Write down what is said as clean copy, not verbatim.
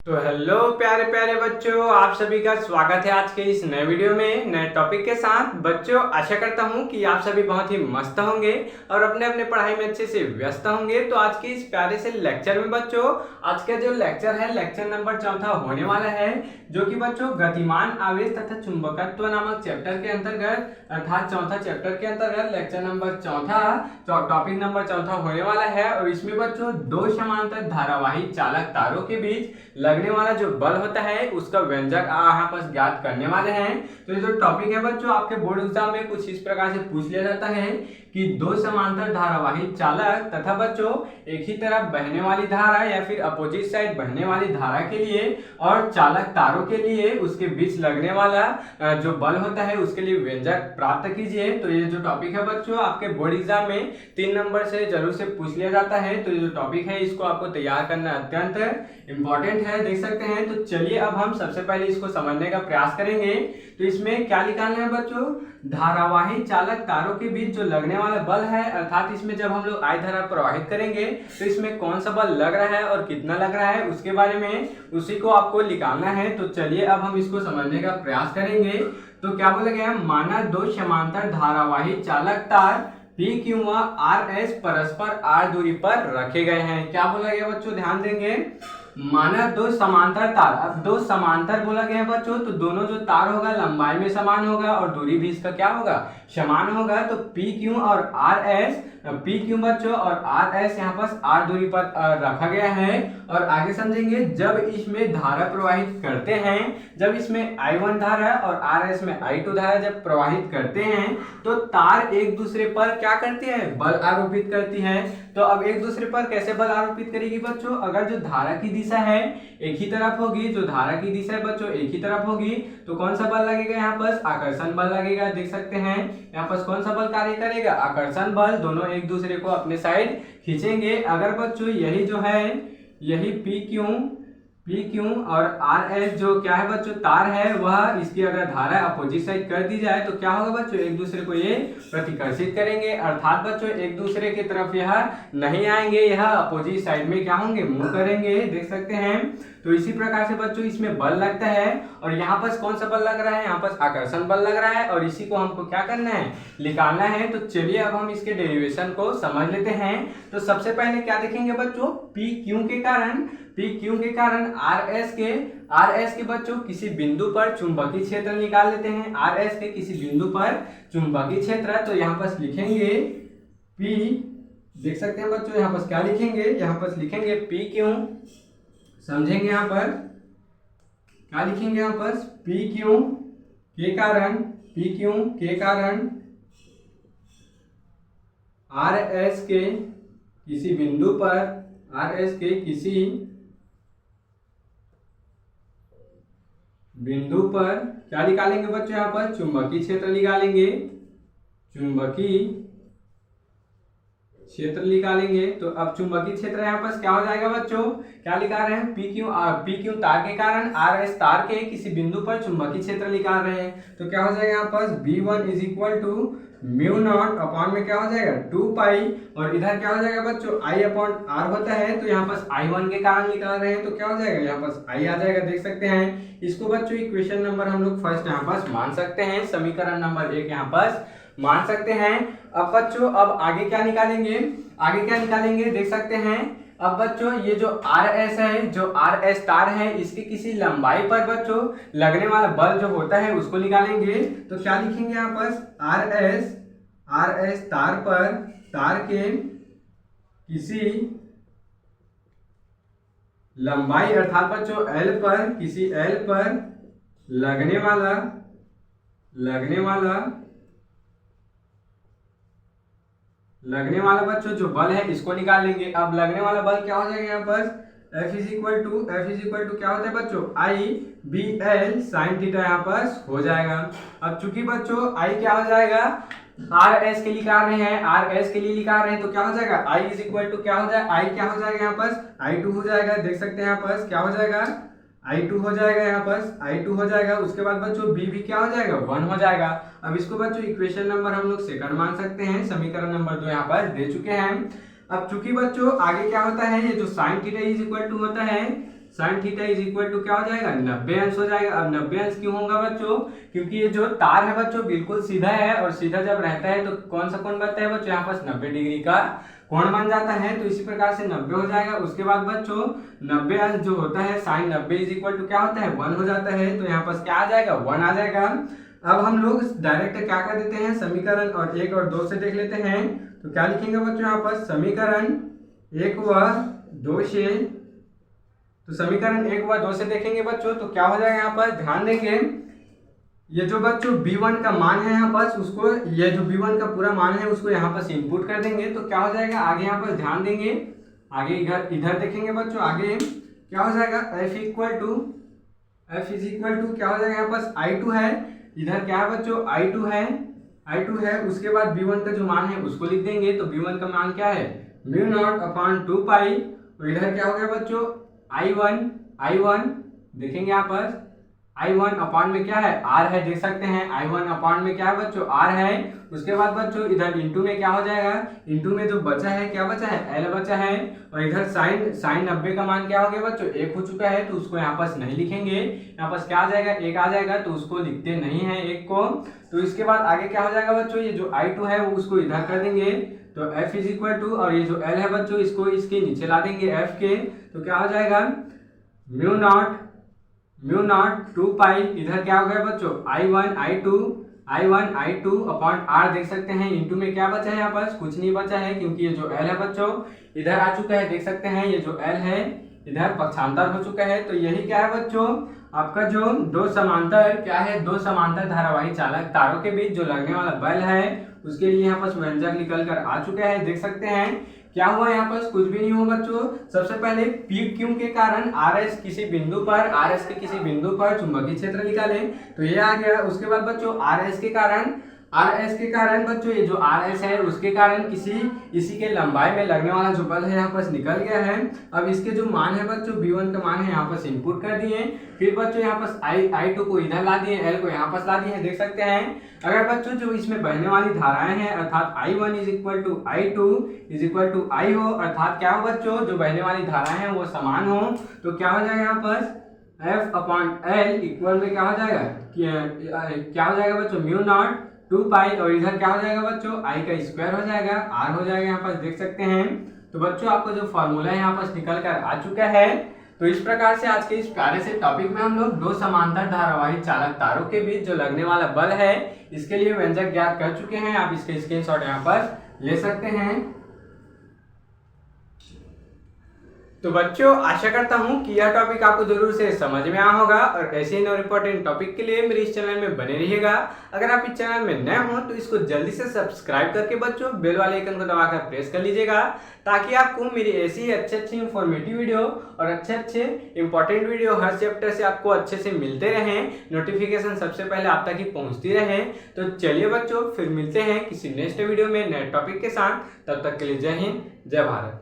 तो हेलो प्यारे प्यारे बच्चों, आप सभी का स्वागत है आज के इस नए वीडियो में नए टॉपिक के साथ। बच्चों, आशा करता हूं कि आप सभी बहुत ही मस्त होंगे और अपने अपने पढ़ाई में अच्छे से व्यस्त होंगे। तो आज के इस प्यारे से लेक्चर में बच्चों, आज का जो लेक्चर है लेक्चर नंबर 4 होने वाला है, जो कि बच्चों गतिमान आवेश तथा चुंबकत्व नामक चैप्टर के अंतर्गत अर्थात चौथा चैप्टर के अंतर्गत लेक्चर नंबर 4 टॉपिक नंबर 4 होने वाला है। और इसमें बच्चों दो समांतर धारावाही चालक तारों के बीच लगने वाला जो बल होता है उसका व्यंजक यहाँ पर ज्ञात करने वाले हैं। तो ये जो टॉपिक है बच्चों, आपके बोर्ड एग्जाम में कुछ इस प्रकार से पूछ लिया जाता है कि दो समांतर धारावाही चालक तथा बच्चों एक ही तरफ बहने वाली धारा या फिर अपोजिट साइड बहने वाली धारा के लिए और चालक तारों के लिए उसके बीच लगने वाला जो बल होता है उसके लिए व्यंजक प्राप्त कीजिए। तो ये जो टॉपिक है बच्चों, आपके बोर्ड एग्जाम में 3 नंबर से जरूर से पूछ लिया जाता है। तो ये जो टॉपिक है इसको आपको तैयार करना अत्यंत इंपॉर्टेंट है, देख सकते हैं। तो चलिए अब हम सबसे पहले इसको समझने का प्रयास करेंगे। तो इसमें क्या निकालना है बच्चों, धारावाही चालक तारों के बीच जो लगने वाला बल है, अर्थात इसमें जब हम लोग I धारा प्रवाहित करेंगे तो इसमें कौन सा बल लग रहा है और कितना लग रहा है उसके बारे में उसी को आपको निकालना है। तो चलिए अब हम इसको समझने का प्रयास करेंगे। तो क्या बोला गया, माना दो समांतर धारावाही चालक तार PQ व RS परस्पर R दूरी पर रखे गए हैं। क्या बोला गया बच्चों, ध्यान देंगे। माना दो समांतर तार, अब दो समांतर बोला गया बच्चों, तो दोनों जो तार होगा लंबाई में समान होगा और दूरी भी इसका क्या होगा, समान होगा। तो PQ और RS, PQ बच्चों और RS यहाँ पर R दूरी पर रखा गया है। और आगे समझेंगे, जब इसमें धारा प्रवाहित करते हैं, जब इसमें I1 धारा और RS में I2 धारा जब प्रवाहित करते हैं तो तार एक दूसरे पर क्या करती है, बल आरोपित करती है। तो अब एक दूसरे पर कैसे बल आरोपित करेगी बच्चों, अगर जो धारा की दिशा है एक ही तरफ होगी, जो धारा की दिशा है बच्चों एक ही तरफ होगी, तो कौन सा बल लगेगा, यहाँ पर आकर्षण बल लगेगा। देख सकते हैं यहाँ पर कौन सा बल कार्य करेगा, आकर्षण बल। दोनों एक दूसरे को अपने साइड खींचेंगे। अगर बच्चों यही जो है, यही PQ और RS जो क्या है बच्चों, तार है, वह इसकी अगर धारा अपोजिट साइड कर दी जाए तो क्या होगा बच्चों, एक दूसरे को ये प्रतिकर्षित करेंगे, अर्थात बच्चों एक दूसरे की तरफ यह नहीं आएंगे, यह अपोजिट साइड में क्या होंगे, मूव करेंगे। देख सकते हैं। तो इसी प्रकार से बच्चों इसमें बल लगता है और यहाँ पर कौन सा बल लग रहा है, यहाँ पर आकर्षण बल लग रहा है और इसी को हमको क्या करना है, निकालना है। तो चलिए अब हम इसके डेरिवेशन को समझ लेते हैं। तो सबसे पहले क्या देखेंगे बच्चों, PQ के कारण RS के बच्चों किसी बिंदु पर चुंबकीय क्षेत्र निकाल लेते हैं। RS के किसी बिंदु पर चुंबकीय क्षेत्र, तो यहाँ पर लिखेंगे P, देख सकते हैं बच्चों यहाँ पर क्या लिखेंगे, यहाँ पर लिखेंगे PQ, समझेंगे यहाँ पर क्या लिखेंगे, यहाँ पर PQ के कारण RS के किसी बिंदु पर, RS के किसी बिंदु पर क्या निकालेंगे बच्चों, यहाँ पर चुंबकीय क्षेत्र निकालेंगे, चुंबकीय क्षेत्र निकालेंगे। तो अब चुंबकीय क्षेत्र यहाँ पर क्या हो जाएगा बच्चों, क्या निकाल रहे हैं, PQ तार के कारण RS तार के किसी बिंदु पर चुंबकीय क्षेत्र निकाल रहे हैं। तो क्या हो जाएगा यहाँ पर V1 is equal to μ0 upon में क्या हो जाएगा 2 पाई, और इधर क्या हो जाएगा बच्चों I अपॉन R होता है। तो यहाँ पर I1 के कारण निकाल रहे हैं तो क्या हो जाएगा, यहाँ पर I आ जाएगा। देख सकते हैं। इसको बच्चों इक्वेशन नंबर हम लोग फर्स्ट यहाँ पर मान सकते हैं, समीकरण नंबर 1 यहाँ पर मान सकते हैं। अब बच्चों अब आगे क्या निकालेंगे, देख सकते हैं। अब बच्चों ये जो RS है, जो RS तार है, इसकी किसी लंबाई पर बच्चों लगने वाला बल जो होता है उसको निकालेंगे। तो क्या लिखेंगे यहाँ पर, RS तार पर, तार के किसी लंबाई अर्थात बच्चों L पर, किसी L पर लगने वाला बच्चों जो बल है इसको निकाल लेंगे। अब लगने वाला बल क्या हो जाएगा, यहाँ पर F इज इक्वल टू क्या होता है बच्चों, I/BL sin थीटा यहाँ पर हो जाएगा। अब चूंकि बच्चों I क्या हो जाएगा, RS के लिए निकाल रहे हैं, RS के लिए निकाल रहे हैं, तो क्या हो जाएगा I इज इक्वल टू क्या हो जाएगा, I क्या हो जाएगा यहाँ पर I2 हो जाएगा। देख सकते हैं यहाँ पर क्या हो जाएगा, I2 हो जाएगा, यहाँ पर I2 हो जाएगा। उसके बाद बच्चों B भी क्या हो जाएगा, 1 हो जाएगा। अब इसको बच्चों इक्वेशन नंबर हम लोग सेकंड मान सकते हैं, समीकरण नंबर 2 यहाँ पर दे चुके हैं। अब चूंकि बच्चों आगे क्या होता है, ये जो sine theta is equal to होता है sine theta is equal to क्या हो जाएगा 90 अंश हो जाएगा। अब 90 अंश क्यों होगा बच्चों, क्योंकि ये जो तार है बच्चों बिल्कुल सीधा है और सीधा जब रहता है तो कौन सा कोण बनता है बच्चों, यहाँ पास 90 डिग्री का कोण बन जाता है। तो इसी प्रकार से 90 हो जाएगा। उसके बाद बच्चों 90 अंश जो होता है साइन 90 इज इक्वल टू क्या होता है 1 हो जाता है। तो यहाँ पास क्या आ जाएगा 1 आ जाएगा। अब हम लोग डायरेक्ट क्या कर देते हैं समीकरण और 1 और 2 से देख लेते हैं। तो क्या लिखेंगे बच्चों यहाँ पर समीकरण 1 व 2 से, तो समीकरण 1 व 2 से देखेंगे बच्चों तो क्या हो जाएगा यहाँ पर ध्यान देंगे ये जो बच्चों b1 का मान है यहाँ पर उसको, ये जो b1 का पूरा मान है उसको यहाँ पर इनपुट कर देंगे तो क्या हो जाएगा आगे यहाँ पर ध्यान देंगे, आगे इधर देखेंगे बच्चों आगे क्या हो जाएगा f इज इक्वल टू क्या हो जाएगा यहाँ पर i2 है, इधर क्या है बच्चों i2 है। उसके बाद b1 का जो मान है उसको लिख देंगे तो b1 का मान क्या है म्यू नॉट अपॉन 2 पाई। तो इधर क्या हो गया बच्चों i1 देखेंगे यहाँ पर i1 अपॉन में क्या है r है, देख सकते हैं i1 अपॉन में क्या है बच्चों r है। उसके बाद बच्चों इधर इंटू में क्या हो जाएगा, इंटू में जो बचा है क्या बचा है l बचा है। और इधर साइन 90 का मान क्या हो गया बच्चों 1 हो चुका है तो उसको यहाँ पास नहीं लिखेंगे, यहाँ पास क्या आ जाएगा 1 आ जाएगा तो उसको लिखते नहीं है 1 को। तो इसके बाद आगे क्या हो जाएगा बच्चों ये जो i2 है वो उसको इधर कर देंगे तो f इज इक्वल टू, और ये जो l है बच्चों इसको इसके नीचे ला देंगे f के, तो क्या हो जाएगा म्यू नॉट 2 पाई। इधर क्या हो गया बच्चों i1 i2 अपॉन r देख सकते हैं, इंटू में क्या बचा है यहाँ पर कुछ नहीं बचा है क्योंकि ये जो l है बच्चों इधर आ चुका है, देख सकते हैं ये जो l है इधर पक्षांतर हो चुका है। तो यही क्या है बच्चों आपका जो दो समांतर धारावाही चालक तारों के बीच जो लगने वाला बल है उसके लिए यहाँ पर व्यंजक निकल कर आ चुका है। देख सकते हैं क्या हुआ यहाँ पर कुछ भी नहीं हुआ बच्चों। सबसे पहले पी क्यू के कारण RS के किसी बिंदु पर चुंबकीय क्षेत्र निकाले तो ये आ गया। उसके बाद बच्चों RS के कारण बच्चों ये जो RS है उसके कारण इसी के लंबाई में लगने वाला जो बल है यहाँ पर निकल गया है। अब इसके जो मान है बच्चों b1 का मान है यहाँ पर इनपुट कर दिए, फिर बच्चों यहाँ पर i2 को इधर ला दिए, l को यहाँ पर ला दिए, देख सकते हैं। अगर बच्चों जो इसमें बहने वाली धाराएं हैं अर्थात i1 is equal to i2 is equal to i हो, अर्थात क्या हो बच्चों जो बहने वाली धाराएं हैं वो समान हो तो क्या हो जाएगा यहाँ पर f अपॉन l इक्वल में क्या हो जाएगा बच्चों म्यू नॉट 2 पाई, और इधर क्या हो जाएगा बच्चों i का स्क्वायर हो जाएगा, r हो जाएगा यहाँ पर देख सकते हैं। तो बच्चों आपको जो फॉर्मूला है यहाँ पर निकल कर आ चुका है। तो इस प्रकार से आज के इस प्यारे से टॉपिक में हम लोग दो समांतर धारावाही चालक तारों के बीच जो लगने वाला बल है इसके लिए व्यंजक ज्ञात कर चुके हैं। आप इसके स्क्रीनशॉट यहाँ पर ले सकते हैं। तो बच्चों आशा करता हूँ कि यह टॉपिक आपको जरूर से समझ में आया होगा और ऐसे ही और इम्पोर्टेंट टॉपिक के लिए मेरे इस चैनल में बने रहिएगा। अगर आप इस चैनल में नए हो तो इसको जल्दी से सब्सक्राइब करके बच्चों बेल वाले आइकन को दबाकर प्रेस कर लीजिएगा ताकि आपको मेरी ऐसी ही अच्छी इंफॉर्मेटिव वीडियो और अच्छे इंपॉर्टेंट वीडियो हर चैप्टर से आपको अच्छे से मिलते रहें, नोटिफिकेशन सबसे पहले आप तक ही पहुंचती रहे। तो चलिए बच्चों फिर मिलते हैं किसी नेक्स्ट वीडियो में नए टॉपिक के साथ, तब तक के लिए जय हिंद जय भारत।